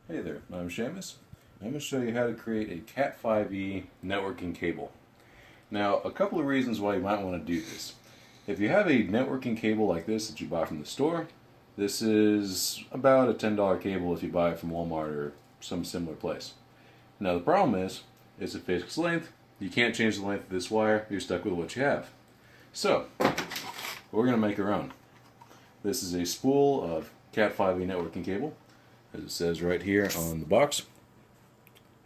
Hey there, I'm Seamus. I'm going to show you how to create a Cat5e networking cable. Now, a couple of reasons why you might want to do this. If you have a networking cable like this that you buy from the store, this is about a $10 cable if you buy it from Walmart or some similar place. Now, the problem is, it's a fixed length. You can't change the length of this wire. You're stuck with what you have. So, we're going to make our own. This is a spool of Cat5e networking cable, as it says right here on the box.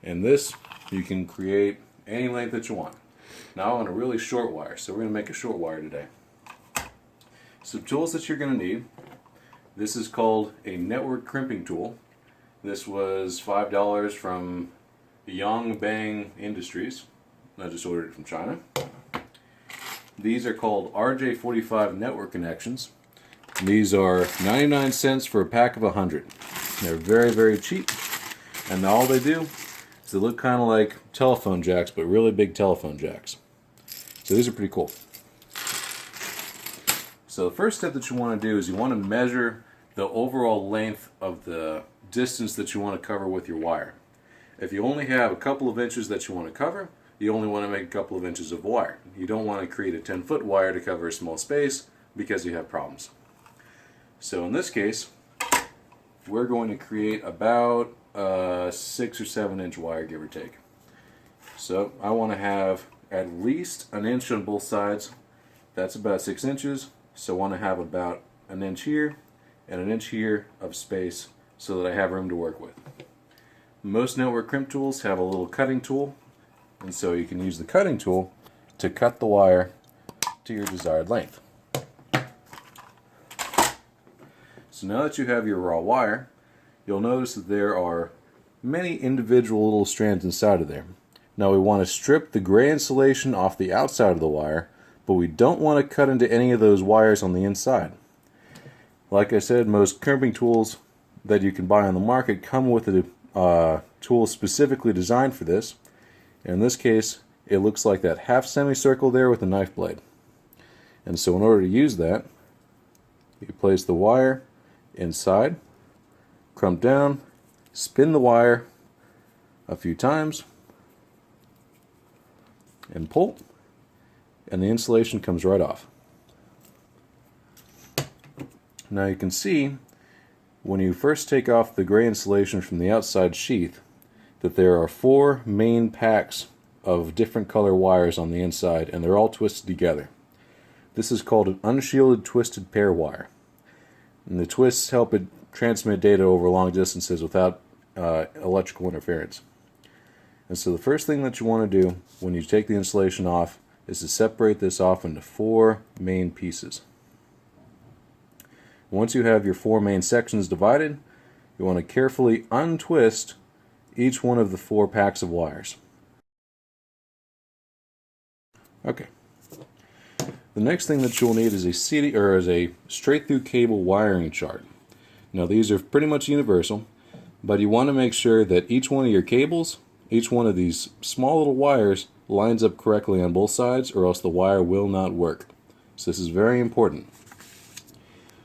And this, you can create any length that you want. Now I want a really short wire, so we're going to make a short wire today. Some tools that you're going to need. This is called a network crimping tool. This was $5 from Yongbang Industries. I just ordered it from China. These are called RJ45 network connections. These are 99 cents for a pack of 100. They're very, very cheap, and all they do is they look kind of like telephone jacks, but really big telephone jacks. So these are pretty cool. So the first step that you want to do is you want to measure the overall length of the distance that you want to cover with your wire. If you only have a couple of inches that you want to cover, you only want to make a couple of inches of wire. You don't want to create a 10-foot wire to cover a small space because you have problems. So in this case, we're going to create about a 6 or 7 inch wire, give or take. So I want to have at least an inch on both sides. That's about 6 inches. So I want to have about an inch here and an inch here of space so that I have room to work with. Most network crimp tools have a little cutting tool, and so you can use the cutting tool to cut the wire to your desired length. So now that you have your raw wire, you'll notice that there are many individual little strands inside of there. Now we want to strip the gray insulation off the outside of the wire, but we don't want to cut into any of those wires on the inside. Like I said, most crimping tools that you can buy on the market come with a tool specifically designed for this. In this case, it looks like that half semicircle there with a knife blade. And so in order to use that, you place the wire inside, crump down, spin the wire a few times, and pull, and the insulation comes right off. Now you can see when you first take off the gray insulation from the outside sheath that there are 4 main packs of different color wires on the inside, and they're all twisted together. This is called an unshielded twisted pair wire. And the twists help it transmit data over long distances without electrical interference. And so the first thing that you want to do when you take the insulation off is to separate this off into 4 main pieces. Once you have your 4 main sections divided, you want to carefully untwist each one of the 4 packs of wires. Okay. The next thing that you'll need is a straight-through cable wiring chart. Now these are pretty much universal, but you want to make sure that each one of your cables, each one of these small little wires, lines up correctly on both sides, or else the wire will not work. So this is very important.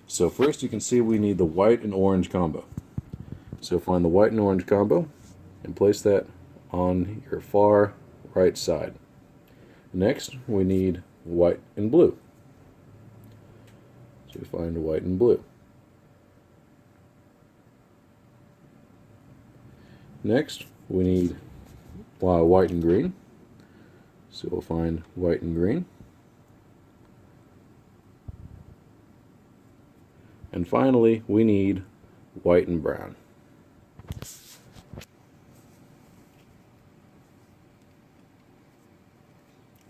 So first you can see we need the white and orange combo. So find the white and orange combo and place that on your far right side. Next we need white and blue. So you find white and blue. Next we need white and green. So we'll find white and green. And finally we need white and brown.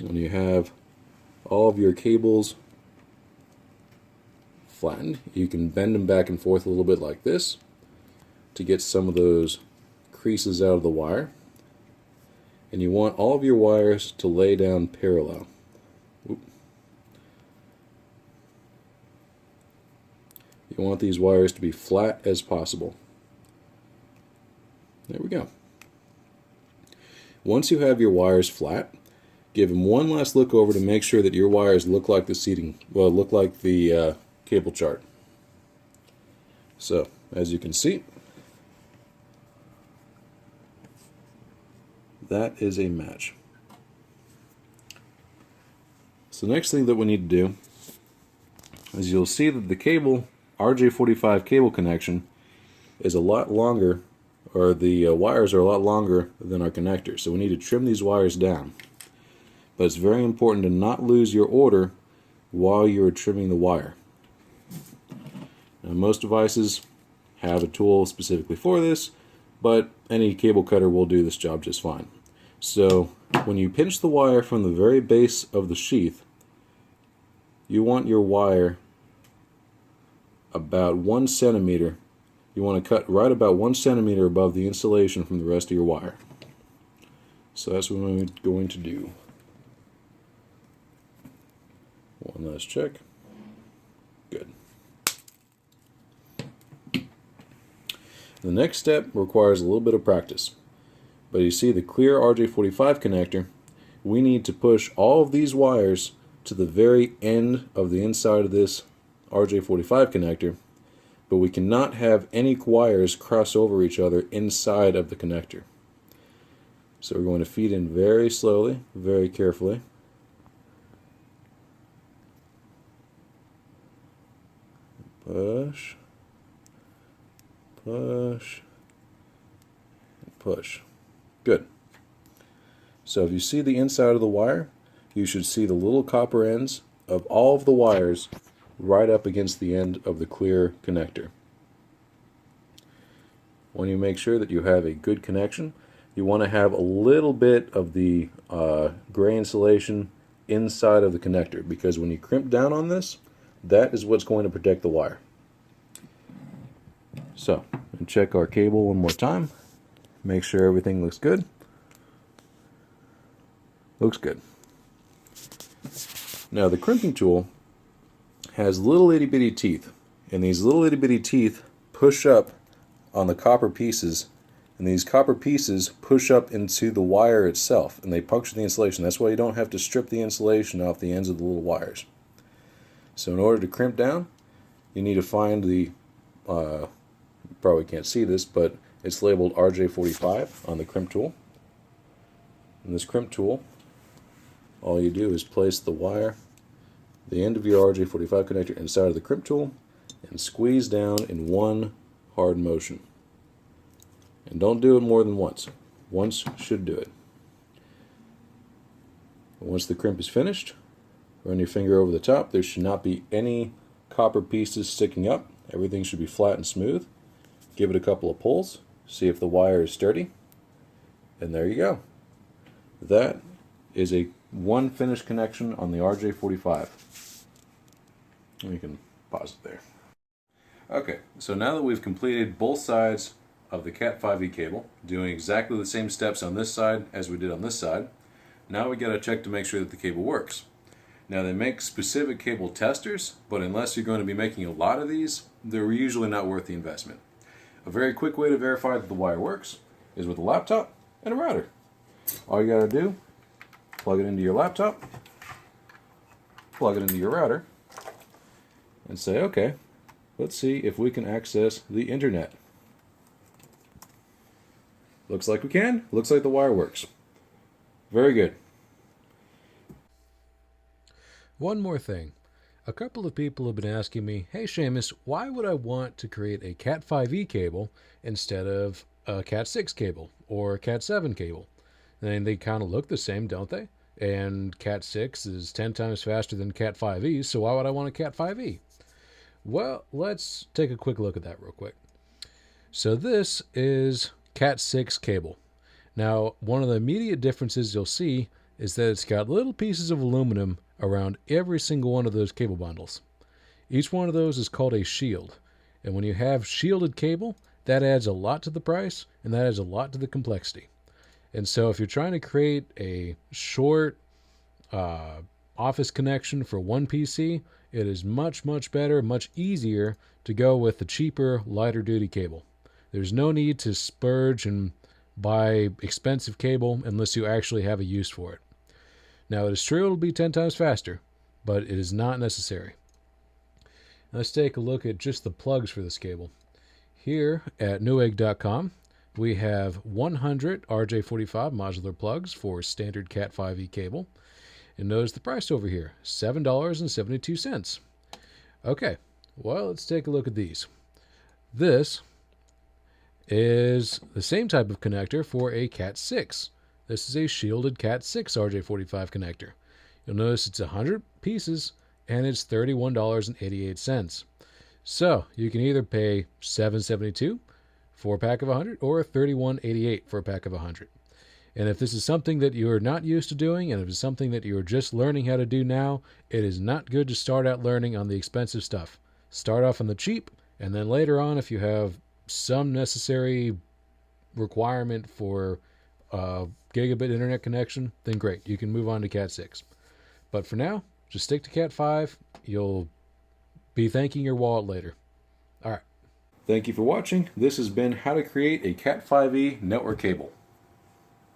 When you have all of your cables flattened, you can bend them back and forth a little bit like this to get some of those creases out of the wire. And you want all of your wires to lay down parallel. You want these wires to be flat as possible. There we go. Once you have your wires flat, give them one last look over to make sure that your wires look like the cable chart. So, as you can see, that is a match. So the next thing that we need to do is you'll see that the cable, RJ45 cable connection, is a lot longer, or the wires are a lot longer than our connector. So we need to trim these wires down. But it's very important to not lose your order while you're trimming the wire. Now, most devices have a tool specifically for this, but any cable cutter will do this job just fine. So when you pinch the wire from the very base of the sheath, you want your wire about 1 centimeter. You want to cut right about 1 centimeter above the insulation from the rest of your wire. So that's what I'm going to do. One last check. Good. The next step requires a little bit of practice. But you see the clear RJ45 connector, we need to push all of these wires to the very end of the inside of this RJ45 connector, but we cannot have any wires cross over each other inside of the connector. So we're going to feed in very slowly, very carefully. Push, push, push. Good. So if you see the inside of the wire, you should see the little copper ends of all of the wires right up against the end of the clear connector. When you make sure that you have a good connection, you want to have a little bit of the gray insulation inside of the connector, because when you crimp down on this, that is what's going to protect the wire. So, and check our cable one more time. Make sure everything looks good. Looks good. Now the crimping tool has little itty bitty teeth, and these little itty bitty teeth push up on the copper pieces, and these copper pieces push up into the wire itself, and they puncture the insulation. That's why you don't have to strip the insulation off the ends of the little wires. So in order to crimp down, you need to find the, you probably can't see this, but it's labeled RJ45 on the crimp tool. And this crimp tool, all you do is place the wire, the end of your RJ45 connector inside of the crimp tool, and squeeze down in one hard motion. And don't do it more than once. Once should do it. Once the crimp is finished, run your finger over the top. There should not be any copper pieces sticking up. Everything should be flat and smooth. Give it a couple of pulls. See if the wire is sturdy. And there you go. That is a one finished connection on the RJ45. You can pause it there. Okay, so now that we've completed both sides of the CAT5e cable, doing exactly the same steps on this side as we did on this side, now we got to check to make sure that the cable works. Now they make specific cable testers, but unless you're going to be making a lot of these, they're usually not worth the investment. A very quick way to verify that the wire works is with a laptop and a router. All you got to do, plug it into your laptop, plug it into your router, and say, okay, let's see if we can access the internet. Looks like we can. Looks like the wire works. Very good. One more thing. A couple of people have been asking me, hey Seamus, why would I want to create a CAT5e cable instead of a CAT6 cable or a CAT7 cable? And they kind of look the same, don't they? And CAT6 is 10 times faster than CAT5e, so why would I want a CAT5e? Well, let's take a quick look at that real quick. So this is CAT6 cable. Now, one of the immediate differences you'll see is that it's got little pieces of aluminum around every single one of those cable bundles. Each one of those is called a shield. And when you have shielded cable, that adds a lot to the price, and that adds a lot to the complexity. And so if you're trying to create a short office connection for one PC, it is much, much better, much easier to go with the cheaper, lighter duty cable. There's no need to splurge and buy expensive cable unless you actually have a use for it. Now, it is true it'll be 10 times faster, but it is not necessary. Let's take a look at just the plugs for this cable. Here at Newegg.com, We have 100 RJ45 modular plugs for standard CAT5e cable. And notice the price over here, $7.72. Okay, well, let's take a look at these. This is the same type of connector for a CAT6. This is a shielded CAT6 RJ45 connector. You'll notice it's 100 pieces and it's $31.88. So you can either pay $7.72 for a pack of 100 or $31.88 for a pack of 100. And if this is something that you're not used to doing, and if it's something that you're just learning how to do now, it is not good to start out learning on the expensive stuff. Start off on the cheap, and then later on, if you have some necessary requirement for gigabit internet connection, then great, you can move on to Cat6. But for now, just stick to Cat5. You'll be thanking your wallet later. All right. Thank you for watching. This has been how to create a Cat5e network cable.